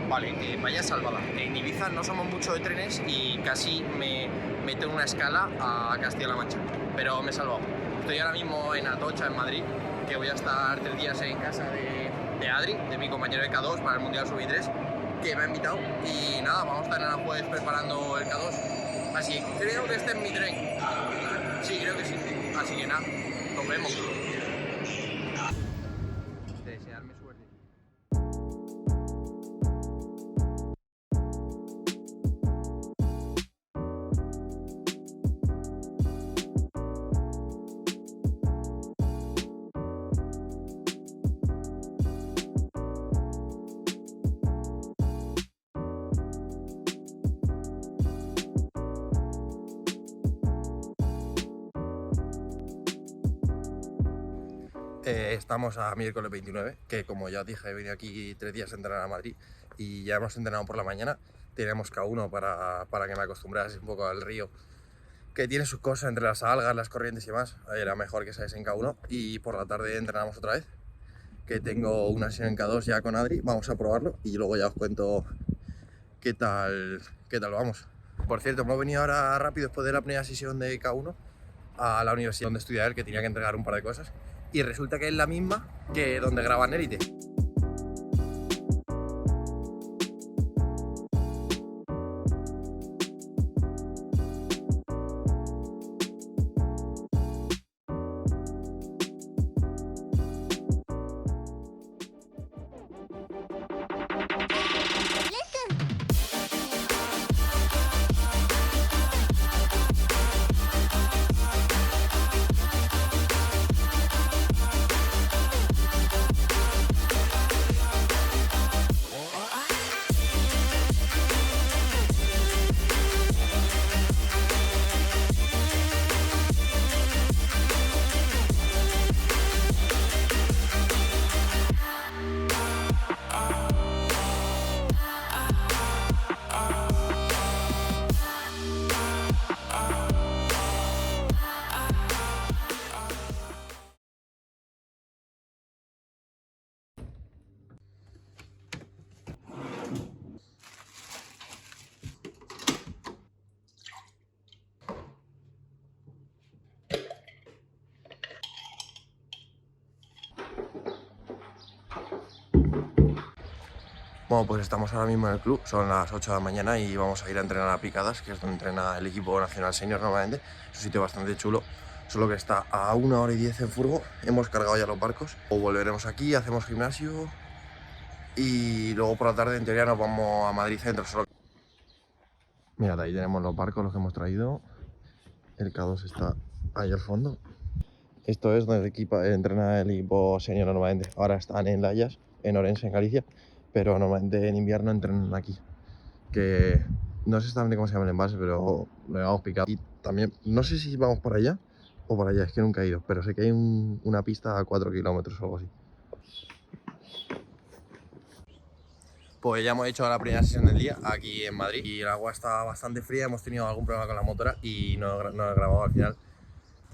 Vale, vaya salvada. En Ibiza no somos mucho de trenes y casi me meto en una escala a Castilla-La Mancha. Pero me he salvado. Estoy ahora mismo en Atocha, en Madrid, que voy a estar 3 días en casa de Adri, de mi compañero de K2 para el Mundial Sub-23, que me ha invitado. Y nada, vamos a estar en Aranjuez preparando el K2. Así que creo que este es mi tren. Sí, creo que sí. Así que nada, nos vemos. Desearme suerte. Estamos a miércoles 29, que como ya os dije, he venido aquí 3 días a entrenar a Madrid y ya hemos entrenado por la mañana. Tenemos K1 para que me acostumbrase un poco al río, que tiene sus cosas entre las algas, las corrientes y demás. Era mejor que saliese en K1 y por la tarde entrenamos otra vez, que tengo una sesión en K2 ya con Adri. Vamos a probarlo y luego ya os cuento qué tal vamos. Por cierto, hemos venido ahora rápido después de la primera sesión de K1 a la universidad donde estudia él, que tenía que entregar un par de cosas, y resulta que es la misma que donde graban Élite. Bueno, pues estamos ahora mismo en el club, son las 8 de la mañana y vamos a ir a entrenar a Picadas, que es donde entrena el equipo nacional senior normalmente. Es un sitio bastante chulo, solo que está a 1 hora y 10 en furgo. Hemos cargado ya los barcos, o volveremos aquí, hacemos gimnasio y luego por la tarde en teoría nos vamos a Madrid Centro. Mirad, ahí tenemos los barcos, los que hemos traído. El K2 está ahí al fondo. Esto es donde entrena el equipo senior normalmente. Ahora están en Layas, en Orense, en Galicia, pero normalmente en invierno entrenan aquí. Que no sé exactamente cómo se llama el embalse, pero lo llamamos Picado. Y también, no sé si vamos por allá o por allá, es que nunca he ido, pero sé que hay una pista a 4 kilómetros o algo así. Pues ya hemos hecho la primera sesión del día aquí en Madrid y el agua está bastante fría. Hemos tenido algún problema con la motora y no he grabado al final,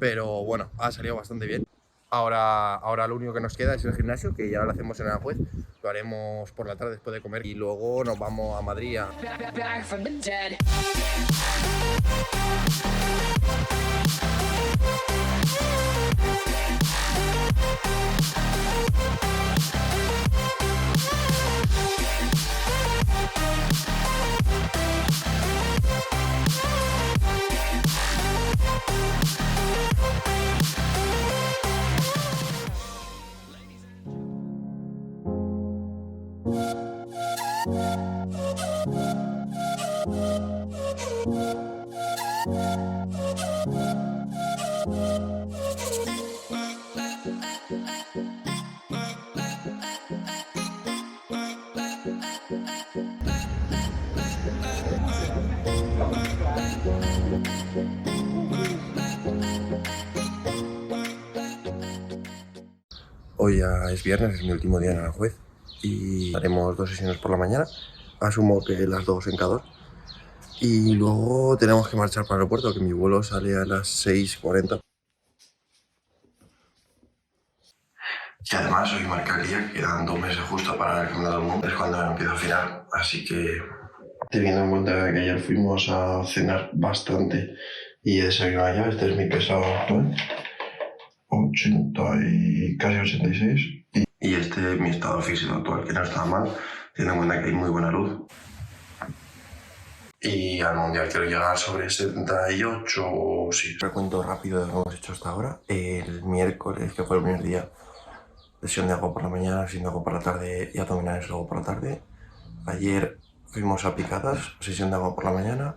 pero bueno, ha salido bastante bien. Ahora lo único que nos queda es el gimnasio, que ya lo hacemos en Aranjuez. Lo haremos por la tarde después de comer y luego nos vamos a Madrid a... Hoy ya es viernes, es mi último día en Aranjuez y haremos 2 sesiones por la mañana. Asumo que las 2 en K2. Y luego tenemos que marchar para el aeropuerto, que mi vuelo sale a las 6:40. Y además hoy marca el día, quedan 2 meses justo para el Campeonato del Mundo, es cuando empiezo a final, así que teniendo en cuenta que ayer fuimos a cenar bastante y desayunar ya, este es mi peso actual, 80 y casi 86. Y este es mi estado físico actual, que no está mal, teniendo en cuenta que hay muy buena luz. Y al Mundial quiero llegar sobre 78 o sí. Recuento rápido de lo que hemos hecho hasta ahora. El miércoles, que fue el primer día, sesión de agua por la mañana, sesión de agua por la tarde y abdominales luego por la tarde. Ayer fuimos a picadas, sesión de agua por la mañana,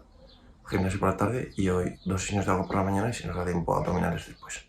gimnasio por la tarde, y hoy 2 sesiones de agua por la mañana y si nos da tiempo abdominales después.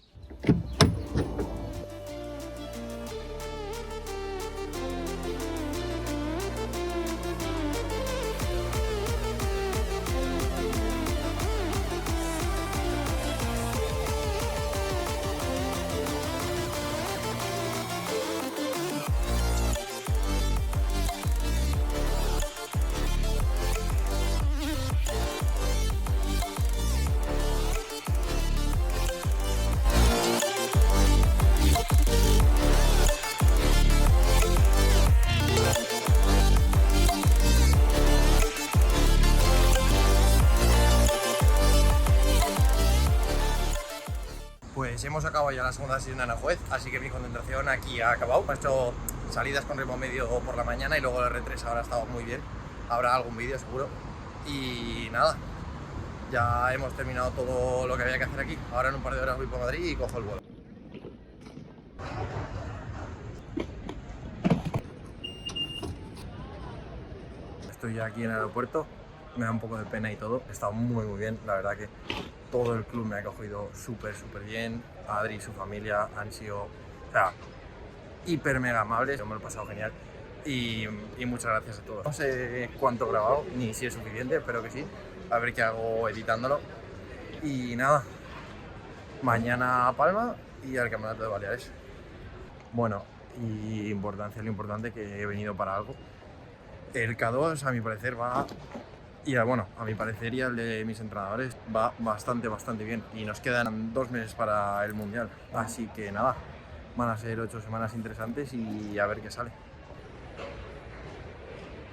Pues hemos acabado ya la segunda sesión de Aranjuez, así que mi concentración aquí ha acabado. Hemos hecho salidas con ritmo medio por la mañana y luego el R3 ahora ha estado muy bien. Habrá algún vídeo seguro. Y nada, ya hemos terminado todo lo que había que hacer aquí. Ahora en un par de horas voy por Madrid y cojo el vuelo. Estoy ya aquí en el aeropuerto, me da un poco de pena y todo. He estado muy bien, la verdad que todo el club me ha acogido súper bien. Adri y su familia han sido, o sea, hiper mega amables. Yo me lo he pasado genial y muchas gracias a todos. No sé cuánto he grabado, ni si es suficiente, espero que sí. A ver qué hago editándolo. Y nada, mañana a Palma y al Campeonato de Baleares. Bueno, y lo importante que he venido para algo. El K2, a mi parecer, va... Y bueno, a mi parecer y al de mis entrenadores va bastante bien. Y nos quedan 2 meses para el Mundial. Así que nada, van a ser 8 semanas interesantes y a ver qué sale.